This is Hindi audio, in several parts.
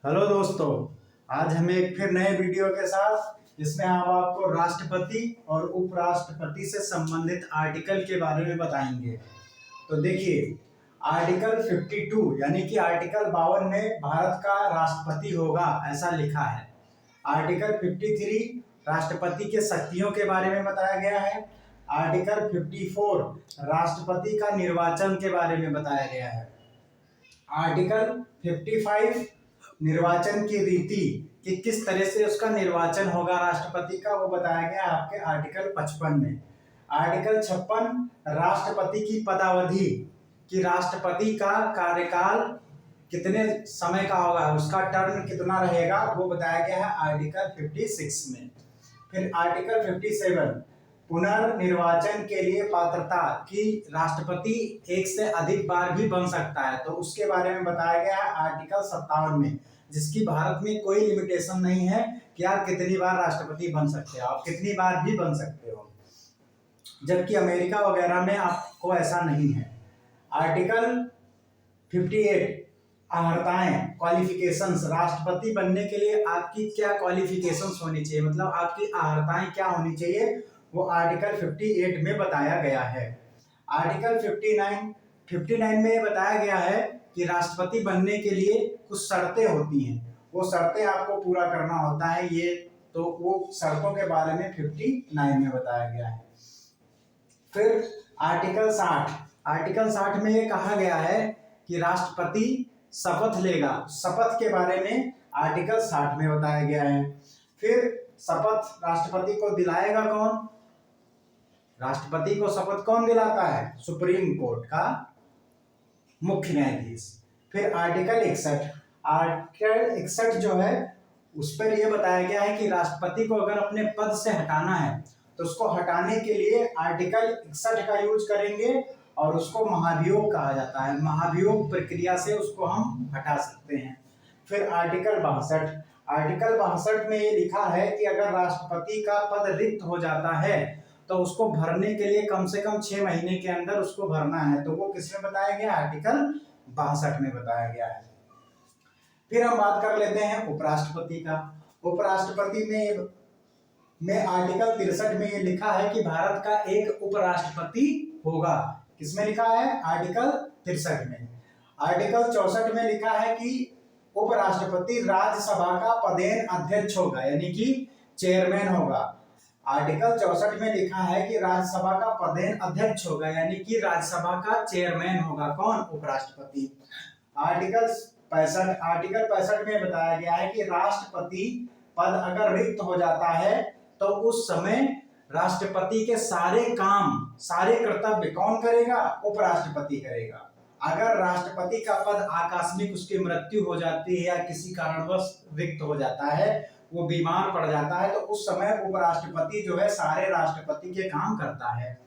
हेलो दोस्तों, आज हम एक फिर नए वीडियो के साथ जिसमें हम आपको राष्ट्रपति और उपराष्ट्रपति से संबंधित आर्टिकल के बारे में बताएंगे। तो देखिए, आर्टिकल 52 यानी कि आर्टिकल 52 में भारत का राष्ट्रपति होगा ऐसा लिखा है। आर्टिकल 53 राष्ट्रपति के शक्तियों के बारे में बताया गया है। आर्टिकल 54 राष्ट्रपति का निर्वाचन के बारे में बताया गया है। आर्टिकल 55 निर्वाचन की रीति कि किस तरह से उसका निर्वाचन होगा राष्ट्रपति का, वो बताया गया आपके आर्टिकल 55 में। आर्टिकल 56 राष्ट्रपति की पदावधि कि राष्ट्रपति का कार्यकाल कितने समय का होगा, उसका टर्म कितना रहेगा, वो बताया गया है आर्टिकल 56 में। फिर आर्टिकल 57 पुनर्निर्वाचन के लिए पात्रता कि राष्ट्रपति एक से अधिक बार भी बन सकता है, तो उसके बारे में बताया गया है आर्टिकल 57 में, जिसकी भारत में कोई लिमिटेशन नहीं है कि आप कितनी बार राष्ट्रपति बन सकते हो, आप कितनी बार भी बन सकते हो, जबकि अमेरिका वगैरह में आपको ऐसा नहीं है। आर्टिकल 58 अर्हताएं क्वालिफिकेशंस, राष्ट्रपति बनने के लिए आपकी क्या क्वालिफिकेशंस होनी चाहिए, मतलब आपकी अर्हताएं क्या होनी चाहिए, वो आर्टिकल 58 में बताया गया है। आर्टिकल 59 में ये बताया गया है कि राष्ट्रपति बनने के लिए कुछ शर्तें होती हैं, वो शर्तें आपको पूरा करना होता है। ये तो वो शर्तों के बारे में 59 में बताया गया है। फिर आर्टिकल 60 में ये कहा गया है कि राष्ट्रपति शपथ लेगा, शपथ के बारे में आर्टिकल 60 में बताया गया है। फिर शपथ राष्ट्रपति को दिलाएगा कौन, राष्ट्रपति को शपथ कौन दिलाता है, सुप्रीम कोर्ट का मुख्य न्यायाधीश। फिर आर्टिकल 61 जो है उस पर यह बताया गया है कि राष्ट्रपति को अगर अपने पद से हटाना है तो उसको हटाने के लिए आर्टिकल 61 का यूज करेंगे और उसको महाभियोग कहा जाता है। महाभियोग प्रक्रिया से उसको हम हटा सकते हैं। फिर आर्टिकल 62 में ये लिखा है कि अगर राष्ट्रपति का पद रिक्त हो जाता है तो उसको भरने के लिए कम से कम 6 महीने के अंदर उसको भरना है, तो वो किसमें बताया गया, आर्टिकल 62 में बताया गया है। फिर हम बात कर लेते हैं उपराष्ट्रपति का। उपराष्ट्रपति में आर्टिकल 63 में ये लिखा है कि भारत का एक उपराष्ट्रपति होगा। किसमें लिखा है, आर्टिकल 63 में। आर्टिकल 64 में लिखा है कि उपराष्ट्रपति राज्यसभा का पदेन अध्यक्ष होगा, यानी कि चेयरमैन होगा। आर्टिकल 64 में लिखा है कि राज्यसभा का पदेन अध्यक्ष होगा, यानी कि राज्यसभा का चेयरमैन होगा कौन, उपराष्ट्रपति। आर्टिकल 65 में बताया गया है कि राष्ट्रपति पद अगर रिक्त हो जाता है तो उस समय राष्ट्रपति के सारे काम, सारे कर्तव्य कौन करेगा, उपराष्ट्रपति करेगा। अगर राष्ट्रपति का पद आकस्मिक उसकी मृत्यु हो जाती है या किसी कारणवश रिक्त हो जाता है, वो बीमार पड़ जाता है, तो उस समय उपराष्ट्रपति जो है सारे राष्ट्रपति के काम करता है।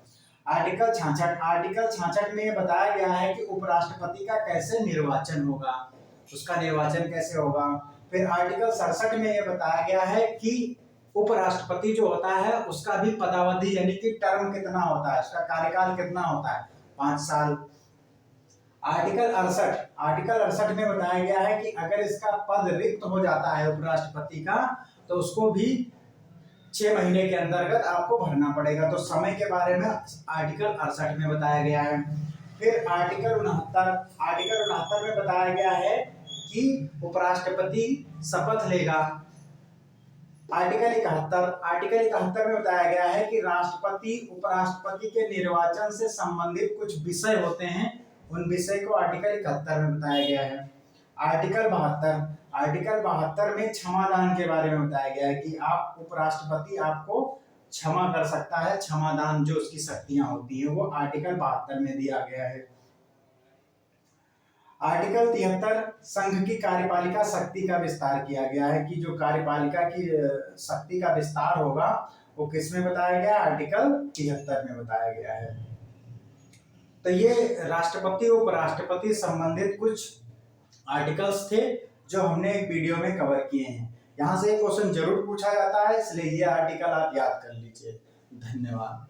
आर्टिकल 66 में ये बताया गया है कि उपराष्ट्रपति का कैसे निर्वाचन होगा, उसका निर्वाचन कैसे होगा। फिर आर्टिकल 67 में ये बताया गया है कि उपराष्ट्रपति जो होता है उसका भी पदावधि यानी कि टर्म कितना होता है, उसका कार्यकाल कितना होता है, 5 साल। आर्टिकल 68 में बताया गया है कि अगर इसका पद रिक्त हो जाता है उपराष्ट्रपति का तो उसको भी 6 महीने के अंतर्गत आपको भरना पड़ेगा, तो समय के बारे में आर्टिकल 68 में बताया गया है। फिर आर्टिकल 69 में बताया गया है कि उपराष्ट्रपति शपथ लेगा। आर्टिकल 71 में बताया गया है कि राष्ट्रपति उपराष्ट्रपति के निर्वाचन से संबंधित कुछ विषय होते हैं, उन विषय को आर्टिकल 71 में बताया गया है। आर्टिकल 72 में क्षमादान के बारे में बताया गया है कि आप उपराष्ट्रपति आपको क्षमा कर सकता है, क्षमादान जो उसकी शक्तियां होती है वो आर्टिकल 72 में दिया गया है। आर्टिकल 73 संघ की कार्यपालिका शक्ति का विस्तार किया गया है कि जो कार्यपालिका की शक्ति का विस्तार होगा वो किस में बताया गया, आर्टिकल 73 में बताया गया है। तो ये राष्ट्रपति उपराष्ट्रपति संबंधित कुछ आर्टिकल्स थे जो हमने एक वीडियो में कवर किए हैं। यहाँ से एक क्वेश्चन जरूर पूछा जाता है, इसलिए ये आर्टिकल आप याद कर लीजिए। धन्यवाद।